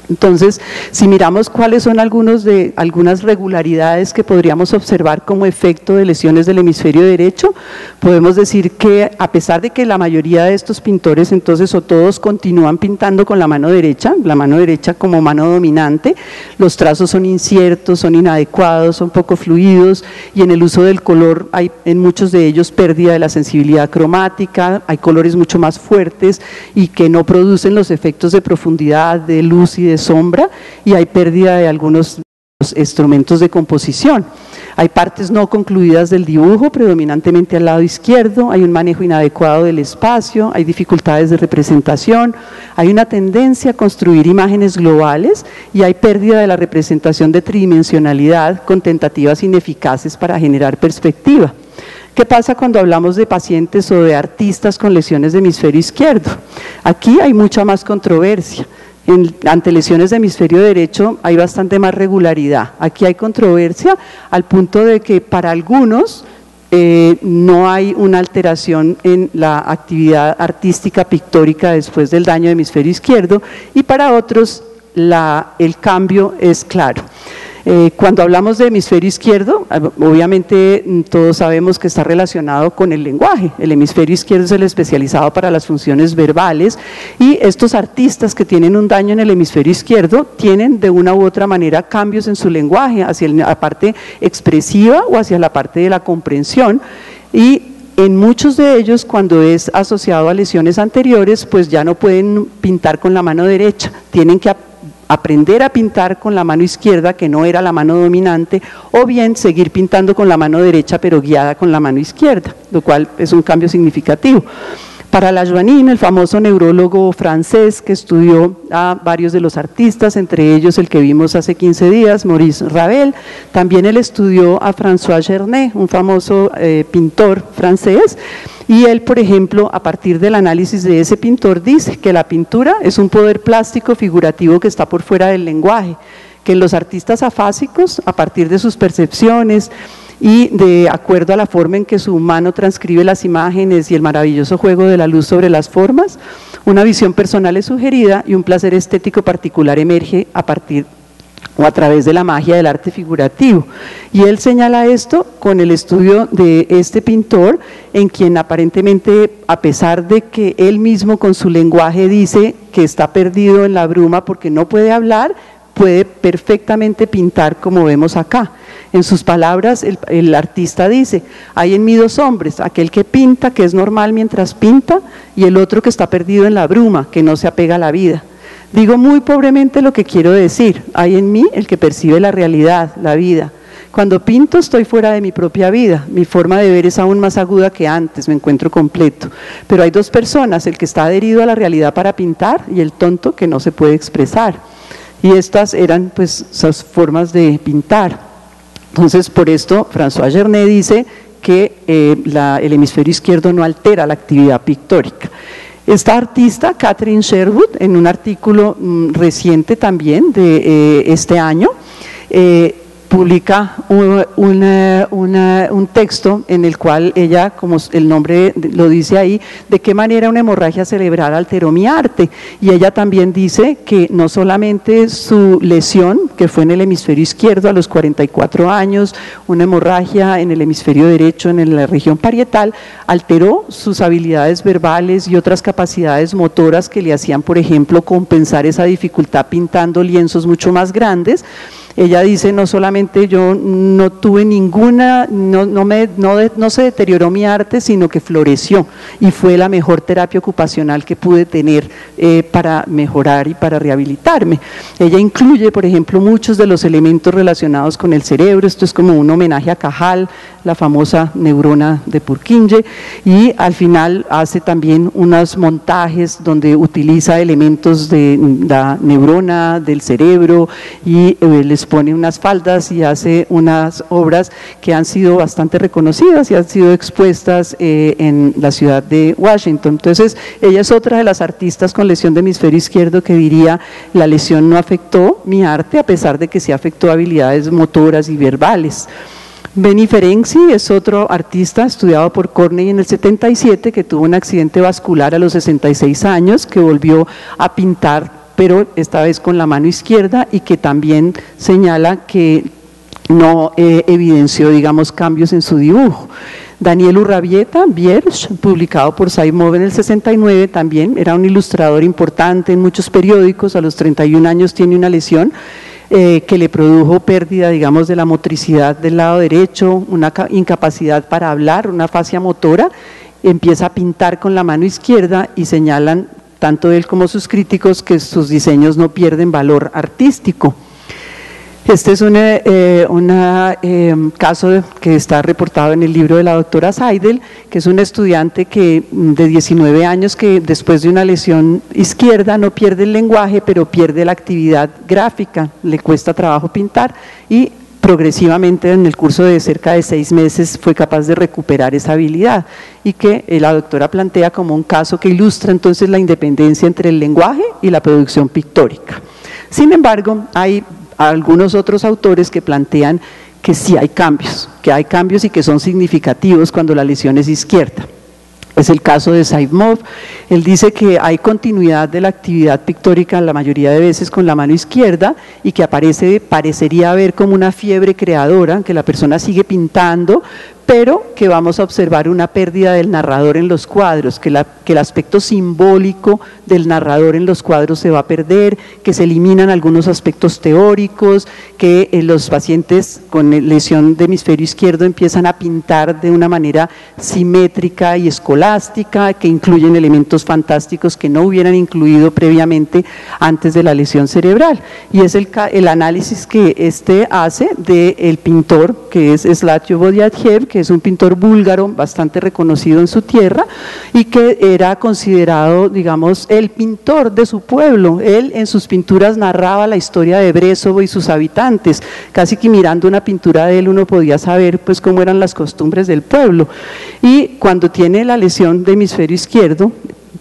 Entonces, si miramos cuáles son algunas regularidades que podríamos observar como efecto de lesiones del hemisferio derecho, podemos decir que a pesar de que la mayoría de estos pintores entonces o todos continúan pintando con la mano derecha como mano dominante, los trazos son inciertos, son inadecuados, son poco fluidos y en el uso del color hay en muchos de ellos pérdida de la sensibilidad cromática, hay colores mucho más fuertes y que no producen los efectos de profundidad, de luz y de sombra, y hay pérdida de algunos instrumentos de composición. Hay partes no concluidas del dibujo, predominantemente al lado izquierdo, hay un manejo inadecuado del espacio, hay dificultades de representación, hay una tendencia a construir imágenes globales y hay pérdida de la representación de tridimensionalidad con tentativas ineficaces para generar perspectiva. ¿Qué pasa cuando hablamos de pacientes o de artistas con lesiones de hemisferio izquierdo? Aquí hay mucha más controversia. Ante lesiones de hemisferio derecho hay bastante más regularidad. Aquí hay controversia al punto de que para algunos no hay una alteración en la actividad artística pictórica después del daño de hemisferio izquierdo y para otros el cambio es claro. Cuando hablamos de hemisferio izquierdo, obviamente todos sabemos que está relacionado con el lenguaje. El hemisferio izquierdo es el especializado para las funciones verbales y estos artistas que tienen un daño en el hemisferio izquierdo tienen de una u otra manera cambios en su lenguaje hacia la parte expresiva o hacia la parte de la comprensión y en muchos de ellos, cuando es asociado a lesiones anteriores, pues ya no pueden pintar con la mano derecha, tienen que aprender a pintar con la mano izquierda, que no era la mano dominante, o bien seguir pintando con la mano derecha, pero guiada con la mano izquierda, lo cual es un cambio significativo. Para Langevin, el famoso neurólogo francés que estudió a varios de los artistas, entre ellos el que vimos hace 15 días, Maurice Ravel, también él estudió a François Gernet, un famoso pintor francés, y él, por ejemplo, a partir del análisis de ese pintor, dice que la pintura es un poder plástico figurativo que está por fuera del lenguaje, que los artistas afásicos, a partir de sus percepciones y de acuerdo a la forma en que su mano transcribe las imágenes y el maravilloso juego de la luz sobre las formas, una visión personal es sugerida y un placer estético particular emerge a partir o a través de la magia del arte figurativo. Y él señala esto con el estudio de este pintor, en quien aparentemente, a pesar de que él mismo con su lenguaje dice que está perdido en la bruma porque no puede hablar, puede perfectamente pintar como vemos acá. En sus palabras, el artista dice, hay en mí dos hombres, aquel que pinta, que es normal mientras pinta, y el otro que está perdido en la bruma, que no se apega a la vida. Digo muy pobremente lo que quiero decir, hay en mí el que percibe la realidad, la vida. Cuando pinto estoy fuera de mi propia vida, mi forma de ver es aún más aguda que antes, me encuentro completo. Pero hay dos personas, el que está adherido a la realidad para pintar y el tonto que no se puede expresar. Y estas eran pues esas formas de pintar. Entonces por esto François Gernet dice que el hemisferio izquierdo no altera la actividad pictórica. Esta artista, Catherine Sherwood, en un artículo reciente también de este año, publica un texto en el cual ella, como el nombre lo dice ahí, de qué manera una hemorragia cerebral alteró mi arte. Y ella también dice que no solamente su lesión, que fue en el hemisferio izquierdo a los 44 años, una hemorragia en el hemisferio derecho, en la región parietal, alteró sus habilidades verbales y otras capacidades motoras que le hacían, por ejemplo, compensar esa dificultad pintando lienzos mucho más grandes. Ella dice, no solamente yo no tuve ninguna, no se deterioró mi arte, sino que floreció y fue la mejor terapia ocupacional que pude tener para mejorar y para rehabilitarme. Ella incluye, por ejemplo, muchos de los elementos relacionados con el cerebro, esto es como un homenaje a Cajal, la famosa neurona de Purkinje, y al final hace también unos montajes donde utiliza elementos de la neurona, del cerebro, y les pone unas faldas y hace unas obras que han sido bastante reconocidas y han sido expuestas en la ciudad de Washington. Entonces ella es otra de las artistas con lesión de hemisferio izquierdo que diría, la lesión no afectó mi arte a pesar de que sí afectó habilidades motoras y verbales. Benny Ferenczi es otro artista estudiado por Cornell en el 77 que tuvo un accidente vascular a los 66 años, que volvió a pintar pero esta vez con la mano izquierda, y que también señala que no evidenció, digamos, cambios en su dibujo. Daniel Urrabieta, Vierge, publicado por Saimov en el 69, también era un ilustrador importante en muchos periódicos. A los 31 años tiene una lesión que le produjo pérdida, digamos, de la motricidad del lado derecho, una incapacidad para hablar, una afasia motora. Empieza a pintar con la mano izquierda y señalan tanto él como sus críticos que sus diseños no pierden valor artístico. Este es un caso que está reportado en el libro de la doctora Seidel, que es una estudiante de 19 años que después de una lesión izquierda no pierde el lenguaje, pero pierde la actividad gráfica, le cuesta trabajo pintar y progresivamente en el curso de cerca de 6 meses fue capaz de recuperar esa habilidad, y que la doctora plantea como un caso que ilustra entonces la independencia entre el lenguaje y la producción pictórica. Sin embargo, hay algunos otros autores que plantean que sí hay cambios y que son significativos cuando la lesión es izquierda. Es el caso de Saimov. Él dice que hay continuidad de la actividad pictórica la mayoría de veces con la mano izquierda, y que parecería haber como una fiebre creadora, que la persona sigue pintando, pero que vamos a observar una pérdida del narrador en los cuadros, que el aspecto simbólico del narrador en los cuadros se va a perder, que se eliminan algunos aspectos teóricos, que los pacientes con lesión de hemisferio izquierdo empiezan a pintar de una manera simétrica y escolástica, que incluyen elementos fantásticos que no hubieran incluido previamente antes de la lesión cerebral. Y es el análisis que hace del pintor, que es Slatko Bodiajev, que es un pintor búlgaro bastante reconocido en su tierra y que era considerado, digamos, el pintor de su pueblo. Él en sus pinturas narraba la historia de Brezovo y sus habitantes. Casi que mirando una pintura de él uno podía saber pues cómo eran las costumbres del pueblo. Y cuando tiene la lesión de hemisferio izquierdo,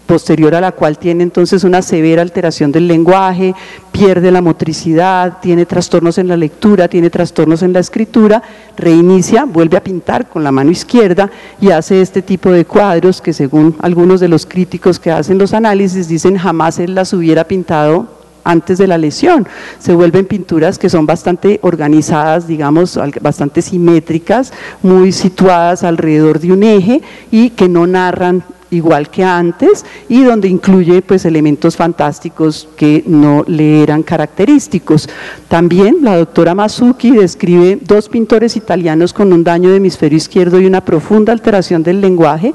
posterior a la cual tiene entonces una severa alteración del lenguaje, pierde la motricidad, tiene trastornos en la lectura, tiene trastornos en la escritura, reinicia, vuelve a pintar con la mano izquierda y hace este tipo de cuadros que, según algunos de los críticos que hacen los análisis, dicen jamás él las hubiera pintado antes de la lesión. Se vuelven pinturas que son bastante organizadas, digamos, bastante simétricas, muy situadas alrededor de un eje y que no narran igual que antes, y donde incluye pues elementos fantásticos que no le eran característicos. También la doctora Masucci describe 2 pintores italianos con un daño de hemisferio izquierdo y una profunda alteración del lenguaje,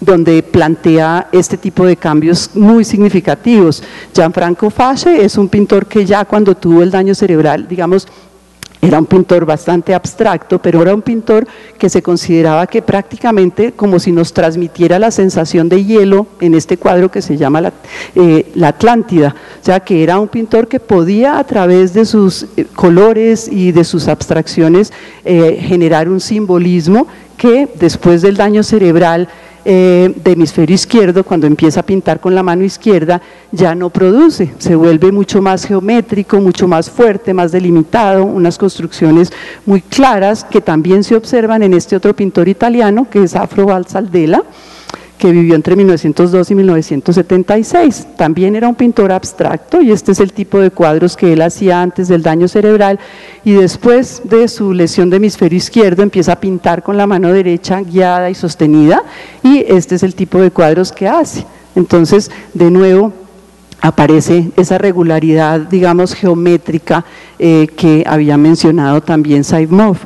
donde plantea este tipo de cambios muy significativos. Gianfranco Fasce es un pintor que ya cuando tuvo el daño cerebral, digamos, era un pintor bastante abstracto, pero era un pintor que se consideraba que prácticamente como si nos transmitiera la sensación de hielo en este cuadro que se llama la Atlántida. O sea, que era un pintor que podía a través de sus colores y de sus abstracciones generar un simbolismo que después del daño cerebral de hemisferio izquierdo, cuando empieza a pintar con la mano izquierda, ya no produce, se vuelve mucho más geométrico, mucho más fuerte, más delimitado, unas construcciones muy claras que también se observan en este otro pintor italiano, que es Afro Balsaldella, que vivió entre 1902 y 1976. También era un pintor abstracto y este es el tipo de cuadros que él hacía antes del daño cerebral, y después de su lesión de hemisferio izquierdo empieza a pintar con la mano derecha guiada y sostenida, y este es el tipo de cuadros que hace. Entonces, de nuevo, aparece esa regularidad, digamos, geométrica que había mencionado también Saimov.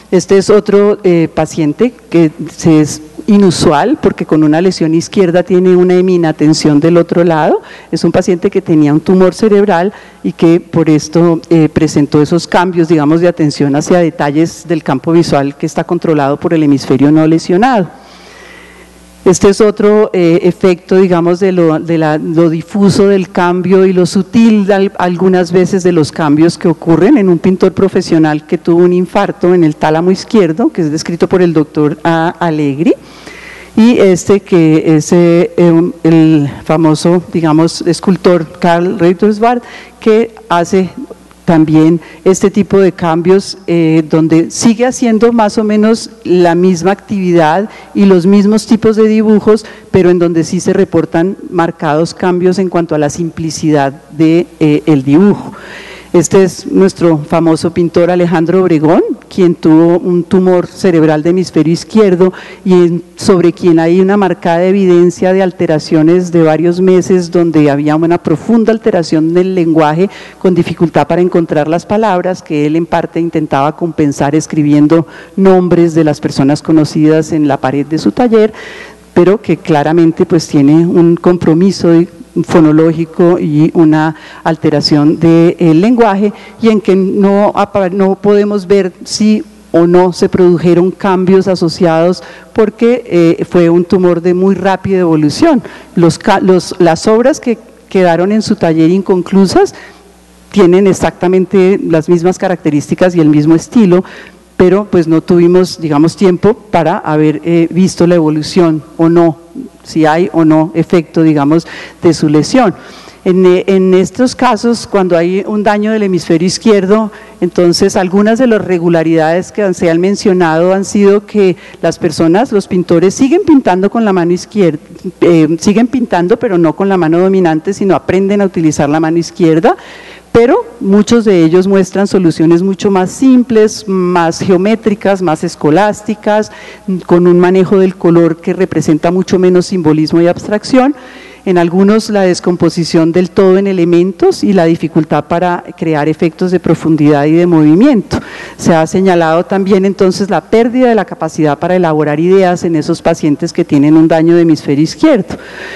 Este es otro paciente que es inusual porque con una lesión izquierda tiene una heminatención del otro lado. Es un paciente que tenía un tumor cerebral y que por esto presentó esos cambios, digamos, de atención hacia detalles del campo visual que está controlado por el hemisferio no lesionado. Este es otro efecto, digamos, de lo difuso del cambio y lo sutil algunas veces de los cambios que ocurren en un pintor profesional que tuvo un infarto en el tálamo izquierdo, que es descrito por el doctor Allegri, y este que es el famoso, digamos, escultor Karl Reuterswärd, que hace también este tipo de cambios donde sigue haciendo más o menos la misma actividad y los mismos tipos de dibujos, pero en donde sí se reportan marcados cambios en cuanto a la simplicidad del dibujo. Este es nuestro famoso pintor Alejandro Obregón, quien tuvo un tumor cerebral de hemisferio izquierdo y sobre quien hay una marcada evidencia de alteraciones de varios meses, donde había una profunda alteración del lenguaje con dificultad para encontrar las palabras, que él en parte intentaba compensar escribiendo nombres de las personas conocidas en la pared de su taller, pero que claramente pues tiene un compromiso fonológico y una alteración del lenguaje, y en que no podemos ver si o no se produjeron cambios asociados porque fue un tumor de muy rápida evolución. Las obras que quedaron en su taller inconclusas tienen exactamente las mismas características y el mismo estilo, pero pues no tuvimos, digamos, tiempo para haber visto la evolución o no, si hay o no efecto, digamos, de su lesión. En estos casos, cuando hay un daño del hemisferio izquierdo, entonces algunas de las regularidades que se han mencionado han sido que las personas, los pintores, siguen pintando con la mano izquierda, siguen pintando pero no con la mano dominante, sino aprenden a utilizar la mano izquierda, pero muchos de ellos muestran soluciones mucho más simples, más geométricas, más escolásticas, con un manejo del color que representa mucho menos simbolismo y abstracción. En algunos la descomposición del todo en elementos y la dificultad para crear efectos de profundidad y de movimiento. Se ha señalado también entonces la pérdida de la capacidad para elaborar ideas en esos pacientes que tienen un daño de hemisferio izquierdo.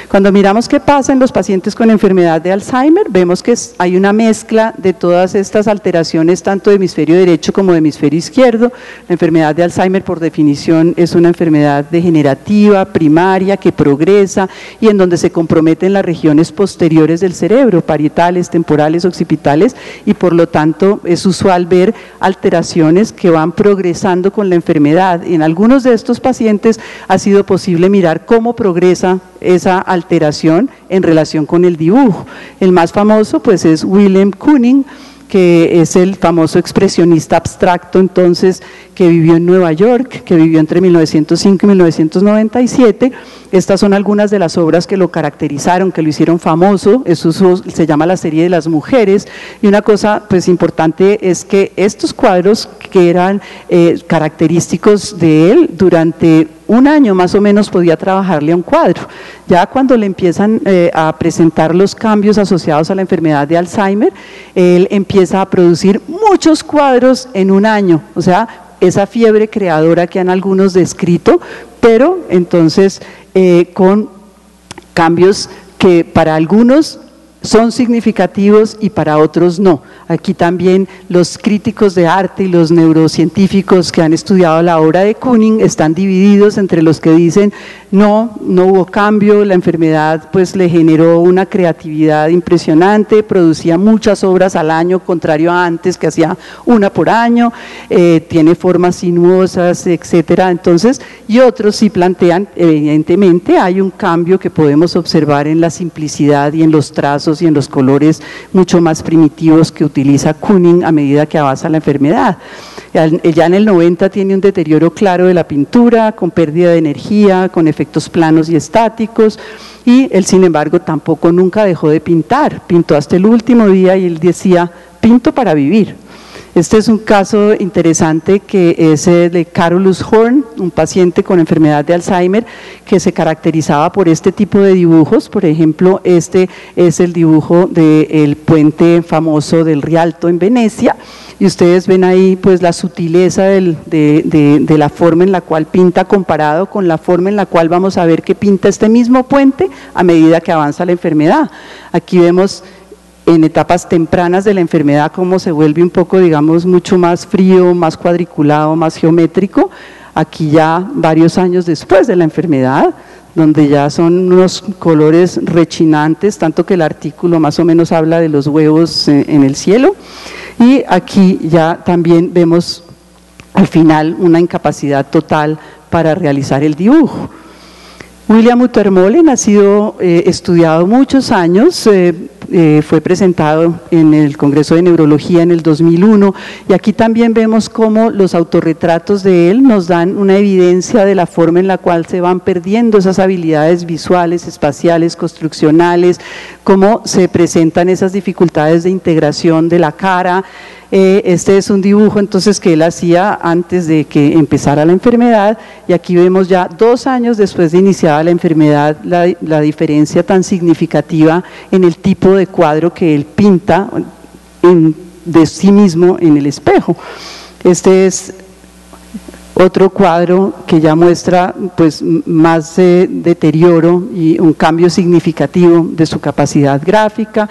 Cuando miramos qué pasa en los pacientes con enfermedad de Alzheimer, vemos que hay una mezcla de todas estas alteraciones, tanto de hemisferio derecho como de hemisferio izquierdo. La enfermedad de Alzheimer, por definición, es una enfermedad degenerativa, primaria, que progresa y en donde se comprometen las regiones posteriores del cerebro, parietales, temporales, occipitales, y por lo tanto es usual ver alteraciones que van progresando con la enfermedad. En algunos de estos pacientes ha sido posible mirar cómo progresa esa alteración en relación con el dibujo. El más famoso pues es Wilhelm Kooning, que es el famoso expresionista abstracto entonces, que vivió en Nueva York, que vivió entre 1905 y 1997. Estas son algunas de las obras que lo caracterizaron, que lo hicieron famoso. Eso se llama la serie de las mujeres, y una cosa pues importante es que estos cuadros que eran característicos de él, durante un año más o menos podía trabajarle a un cuadro. Ya cuando le empiezan a presentar los cambios asociados a la enfermedad de Alzheimer, él empieza a producir muchos cuadros en un año, o sea, esa fiebre creadora que han algunos descrito, pero entonces con cambios que para algunos son significativos y para otros no. Aquí también los críticos de arte y los neurocientíficos que han estudiado la obra de Kooning están divididos entre los que dicen no hubo cambio, la enfermedad pues le generó una creatividad impresionante, producía muchas obras al año, contrario a antes que hacía una por año, tiene formas sinuosas, etcétera. Entonces, y otros sí plantean, evidentemente hay un cambio que podemos observar en la simplicidad y en los trazos y en los colores mucho más primitivos que utiliza Kooning a medida que avanza la enfermedad. Ya en el 90 tiene un deterioro claro de la pintura, con pérdida de energía, con efectos planos y estáticos, y él sin embargo tampoco nunca dejó de pintar, pintó hasta el último día y él decía, pinto para vivir. Este es un caso interesante que es de Carolus Horn, un paciente con enfermedad de Alzheimer que se caracterizaba por este tipo de dibujos. Por ejemplo, este es el dibujo del puente famoso del Rialto en Venecia, y ustedes ven ahí pues la sutileza de la forma en la cual pinta comparado con la forma en la cual vamos a ver que pinta este mismo puente a medida que avanza la enfermedad. Aquí vemos en etapas tempranas de la enfermedad cómo se vuelve un poco, digamos, mucho más frío, más cuadriculado, más geométrico. Aquí ya varios años después de la enfermedad, donde ya son unos colores rechinantes, tanto que el artículo más o menos habla de los huevos en el cielo. Y aquí ya también vemos al final una incapacidad total para realizar el dibujo. William Utermohlen ha sido estudiado muchos años, fue presentado en el Congreso de Neurología en el 2001 y aquí también vemos cómo los autorretratos de él nos dan una evidencia de la forma en la cual se van perdiendo esas habilidades visuales, espaciales, construccionales, cómo se presentan esas dificultades de integración de la cara. Este es un dibujo entonces que él hacía antes de que empezara la enfermedad y aquí vemos ya 2 años después de iniciada la enfermedad la diferencia tan significativa en el tipo de cuadro que él pinta de sí mismo en el espejo. Este es otro cuadro que ya muestra pues más deterioro y un cambio significativo de su capacidad gráfica.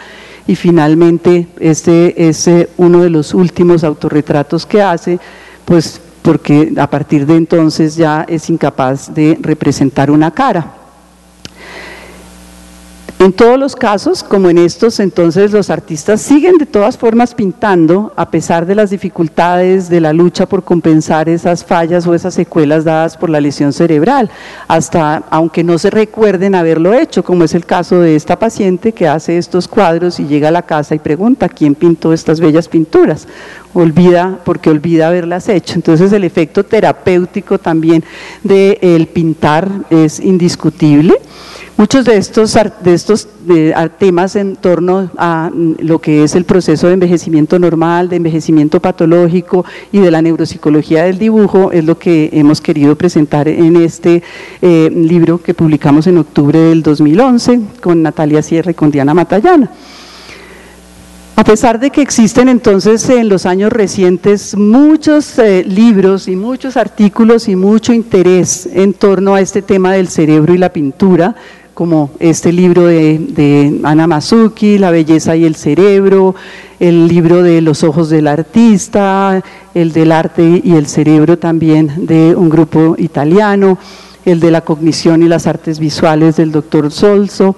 Y finalmente este es uno de los últimos autorretratos que hace, pues porque a partir de entonces ya es incapaz de representar una cara. En todos los casos, como en estos, entonces los artistas siguen de todas formas pintando a pesar de las dificultades de la lucha por compensar esas fallas o esas secuelas dadas por la lesión cerebral, hasta aunque no se recuerden haberlo hecho, como es el caso de esta paciente que hace estos cuadros y llega a la casa y pregunta ¿quién pintó estas bellas pinturas? Porque olvida haberlas hecho. Entonces el efecto terapéutico también del pintar es indiscutible. Muchos de estos temas en torno a lo que es el proceso de envejecimiento normal, de envejecimiento patológico y de la neuropsicología del dibujo es lo que hemos querido presentar en este libro que publicamos en octubre del 2011 con Natalia Sierra y con Diana Matallana. A pesar de que existen entonces en los años recientes muchos libros y muchos artículos y mucho interés en torno a este tema del cerebro y la pintura, como este libro de Ana Masucci, La belleza y el cerebro, el libro de Los ojos del artista, el del arte y el cerebro también de un grupo italiano, el de la cognición y las artes visuales del doctor Solso,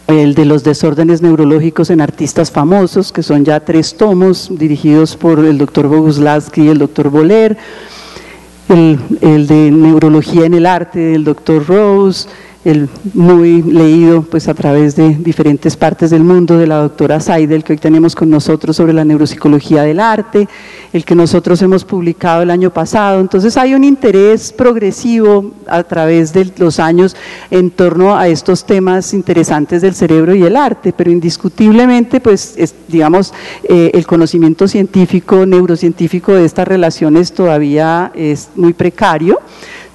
el de los desórdenes neurológicos en artistas famosos, que son ya 3 tomos dirigidos por el doctor Boguslavski y el doctor Boller, el de neurología en el arte del doctor Rose, el muy leído pues a través de diferentes partes del mundo de la doctora Seidel, que hoy tenemos con nosotros sobre la neuropsicología del arte, el que nosotros hemos publicado el año pasado. Entonces hay un interés progresivo a través de los años en torno a estos temas interesantes del cerebro y el arte, pero indiscutiblemente pues digamos el conocimiento científico, neurocientífico de estas relaciones todavía es muy precario.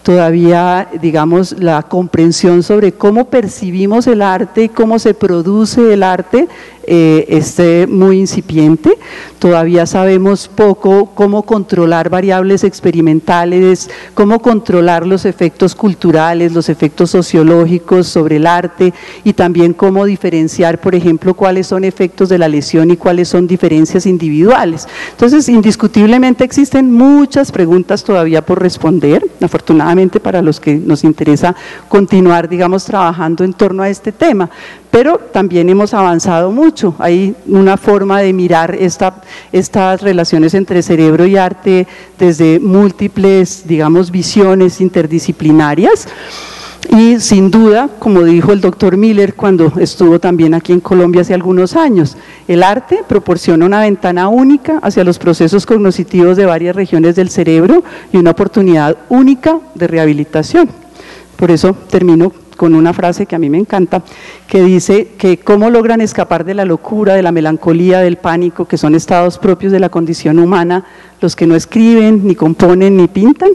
Todavía, digamos, la comprensión sobre cómo percibimos el arte y cómo se produce el arte es muy incipiente. Todavía sabemos poco cómo controlar variables experimentales, cómo controlar los efectos culturales, los efectos sociológicos sobre el arte y también cómo diferenciar, por ejemplo, cuáles son efectos de la lesión y cuáles son diferencias individuales. Entonces, indiscutiblemente existen muchas preguntas todavía por responder, afortunadamente para los que nos interesa continuar, digamos, trabajando en torno a este tema, pero también hemos avanzado mucho. Hay una forma de mirar estas relaciones entre cerebro y arte desde múltiples, digamos, visiones interdisciplinarias. Y sin duda, como dijo el doctor Miller cuando estuvo también aquí en Colombia hace algunos años, el arte proporciona una ventana única hacia los procesos cognitivos de varias regiones del cerebro y una oportunidad única de rehabilitación. Por eso termino con una frase que a mí me encanta, que dice que cómo logran escapar de la locura, de la melancolía, del pánico, que son estados propios de la condición humana, los que no escriben, ni componen, ni pintan.